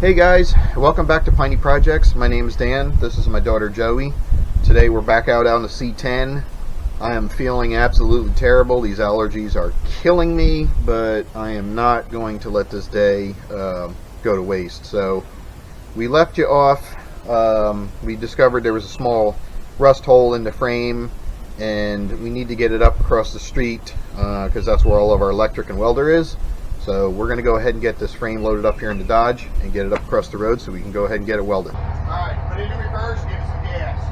Hey guys, welcome back to Piney Projects. My name is Dan. This is my daughter Joey. Today we're back out on the C10. I am feeling absolutely terrible. These allergies are killing me, but I am not going to let this day go to waste. So we left you off. We discovered there was a small rust hole in the frame, and we need to get it up across the street because that's where all of our electric and welder is. So we're going to go ahead and get this frame loaded up here in the Dodge and get it up across the road so we can go ahead and get it welded. Alright, put it in reverse, give it some gas.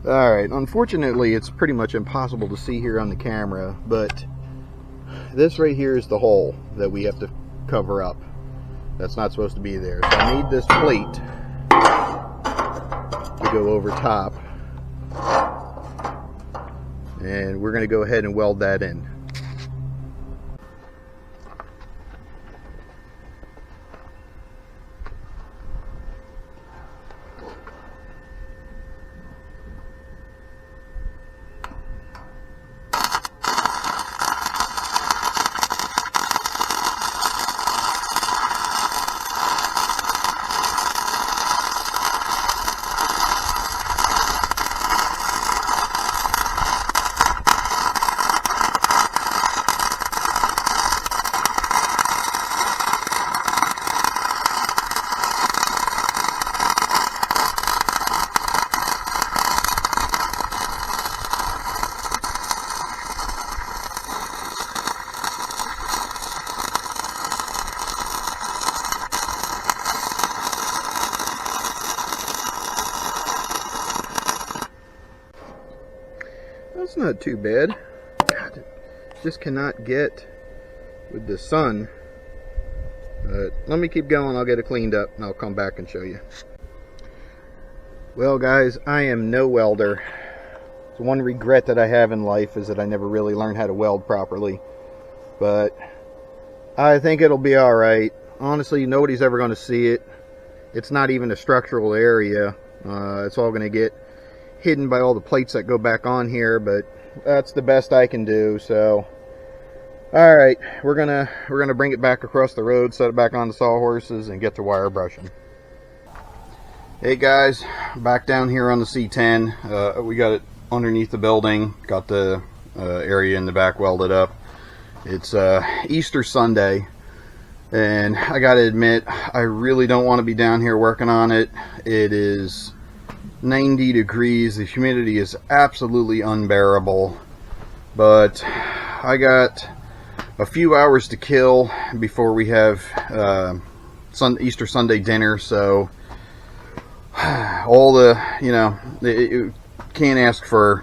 Alright, unfortunately it's pretty much impossible to see here on the camera, but this right here is the hole that we have to cover up. That's not supposed to be there. So I need this plate to go over top, and we're going to go ahead and weld that in. That's not too bad. God, just cannot get with the sun. But let me keep going. I'll get it cleaned up and I'll come back and show you. Well guys, I am no welder. So one regret that I have in life is that I never really learned how to weld properly. But I think it'll be alright. Honestly, nobody's ever going to see it. It's not even a structural area. It's all going to get hidden by all the plates that go back on here, but that's the best I can do. So alright, we're gonna bring it back across the road, set it back on the sawhorses, and get to wire brushing. Hey guys, back down here on the C10. We got it underneath the building, got the area in the back welded up. It's Easter Sunday, and I gotta admit, I really don't want to be down here working on it. It is 90 degrees, the humidity is absolutely unbearable, but I got a few hours to kill before we have Easter Sunday dinner, so all the, you can't ask for,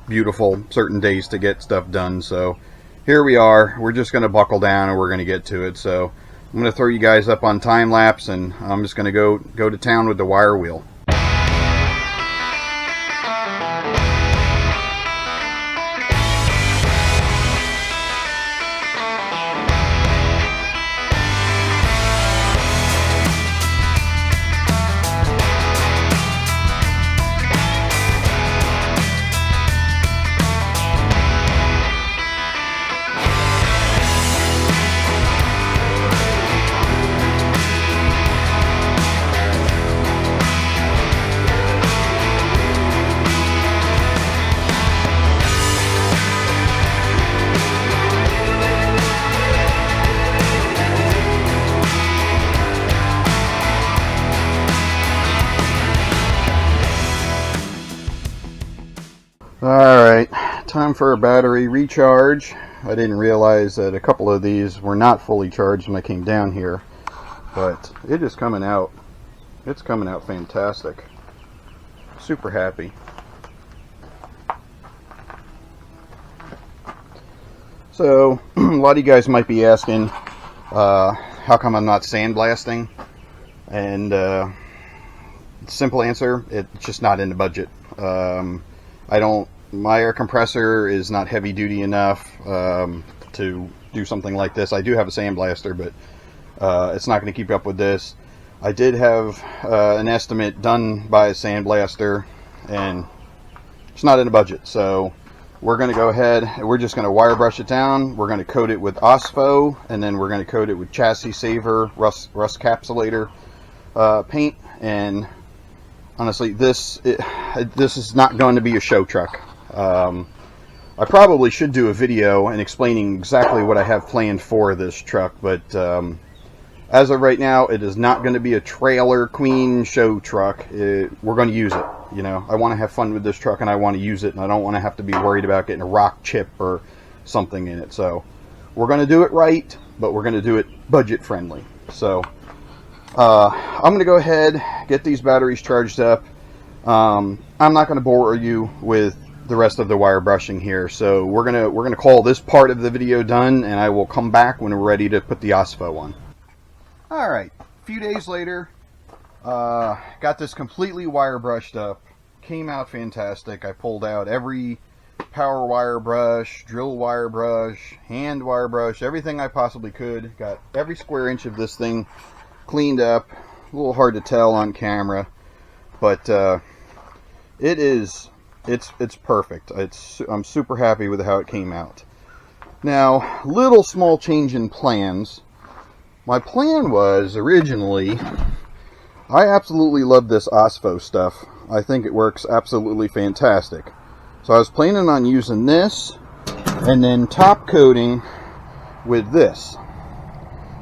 beautiful certain days to get stuff done. So here we are. We're just going to buckle down and we're going to get to it. So I'm going to throw you guys up on time lapse, and I'm just going to go to town with the wire wheel. Alright, time for a battery recharge. I didn't realize that a couple of these were not fully charged when I came down here, but it is coming out. It's coming out fantastic. Super happy. So, a lot of you guys might be asking, how come I'm not sandblasting? And simple answer, it's just not in the budget. My air compressor is not heavy duty enough to do something like this. I do have a sandblaster, but it's not going to keep up with this. I did have an estimate done by a sandblaster, and it's not in the budget. So we're going to go ahead, we're just going to wire brush it down. We're going to coat it with OSPO, and then we're going to coat it with Chassis Saver rust capsulator paint. And honestly, this is not going to be a show truck. I probably should do a video and explaining exactly what I have planned for this truck, but as of right now, it is not going to be a trailer queen show truck. We're going to use it. I want to have fun with this truck, and I want to use it, and I don't want to have to be worried about getting a rock chip or something in it. So we're going to do it right, but we're going to do it budget friendly. So I'm going to go ahead, get these batteries charged up. I'm not going to bore you with the rest of the wire brushing here, so we're gonna call this part of the video done, and I will come back when we're ready to put the OSPO on. Alright, a few days later, got this completely wire brushed up. Came out fantastic. I pulled out every power wire brush, drill wire brush, hand wire brush, everything I possibly could. Got every square inch of this thing cleaned up. A little hard to tell on camera, but it's perfect. I'm super happy with how it came out. Now, little small change in plans. My plan was originally, I absolutely love this OSPO stuff. I think it works absolutely fantastic. So I was planning on using this and then top coating with this.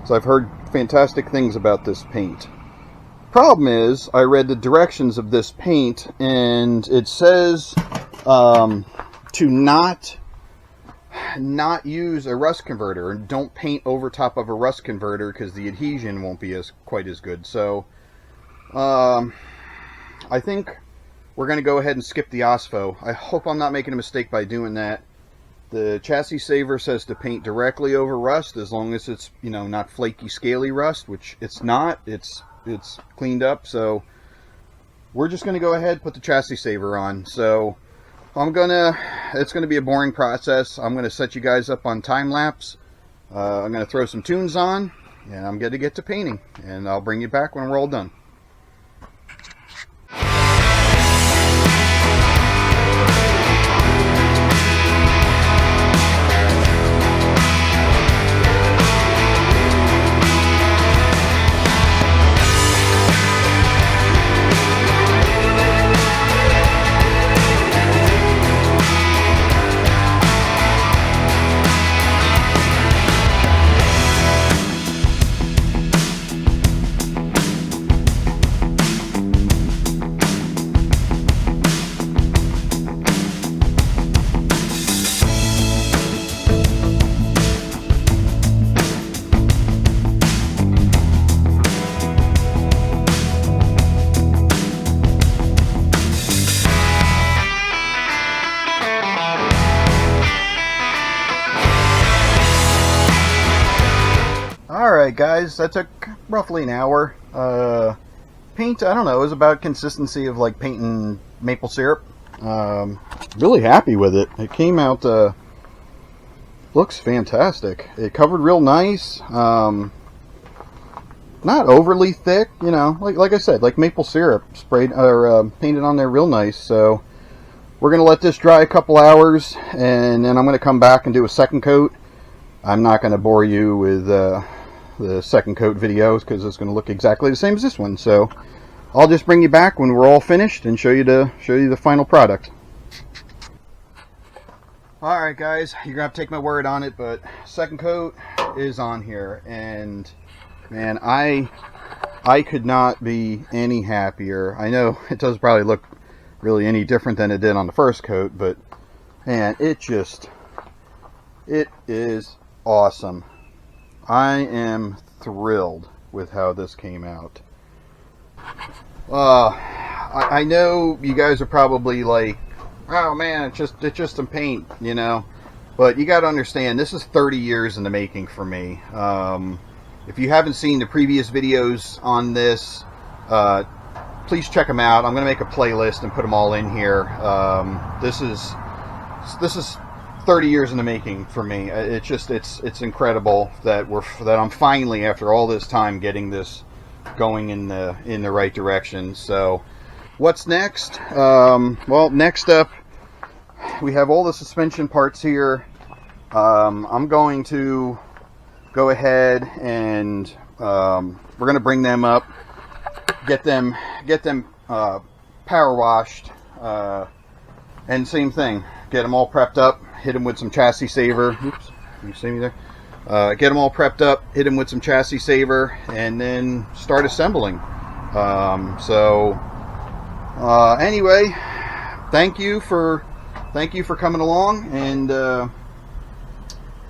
So I've heard fantastic things about this paint. Problem is, I read the directions of this paint, and it says to not use a rust converter, and don't paint over top of a rust converter because the adhesion won't be quite as good. So I think we're going to go ahead and skip the OSFO. I hope I'm not making a mistake by doing that. The chassis saver says to paint directly over rust, as long as it's, you know, not flaky, scaly rust, which it's not. It's cleaned up, so we're just going to go ahead and put the chassis saver on. So it's going to be a boring process. I'm going to set you guys up on time lapse. I'm going to throw some tunes on, and I'm going to get to painting, and I'll bring you back when we're all done. Alright guys, that took roughly an hour. Paint, I don't know, it was about consistency of like painting maple syrup. Really happy with it. It came out, looks fantastic. It covered real nice. Not overly thick, you know, like I said, like maple syrup sprayed or painted on there real nice. So we're gonna let this dry a couple hours, and then I'm gonna come back and do a second coat. I'm not gonna bore you with the second coat videos because it's going to look exactly the same as this one. So I'll just bring you back when we're all finished and show you the final product. Alright guys, you're gonna have to take my word on it, but second coat is on here, and man, I could not be any happier. I know it doesn't probably look really any different than it did on the first coat, but man, it is awesome. I am thrilled with how this came out. I know you guys are probably like, oh man, it's just some paint, you know, but you got to understand, this is 30 years in the making for me. If you haven't seen the previous videos on this, please check them out. I'm going to make a playlist and put them all in here. This is 30 years in the making for me. It's incredible that I'm finally, after all this time, getting this going in the right direction. So what's next? Well, next up we have all the suspension parts here. I'm going to go ahead and we're going to bring them up, get them power washed, and same thing, get them all prepped up, hit them with some chassis saver. Oops, you see me there? Get them all prepped up, hit them with some chassis saver, and then start assembling. Anyway, thank you for coming along. And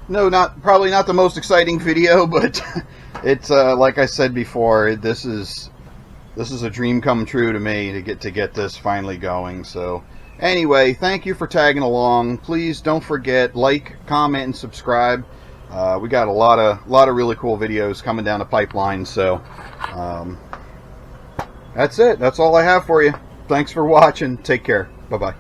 no, probably not the most exciting video, but it's like I said before, this is a dream come true to me to get this finally going. So anyway, thank you for tagging along. Please don't forget, like, comment, and subscribe. We got a lot of really cool videos coming down the pipeline. So that's it. That's all I have for you. Thanks for watching. Take care. Bye-bye.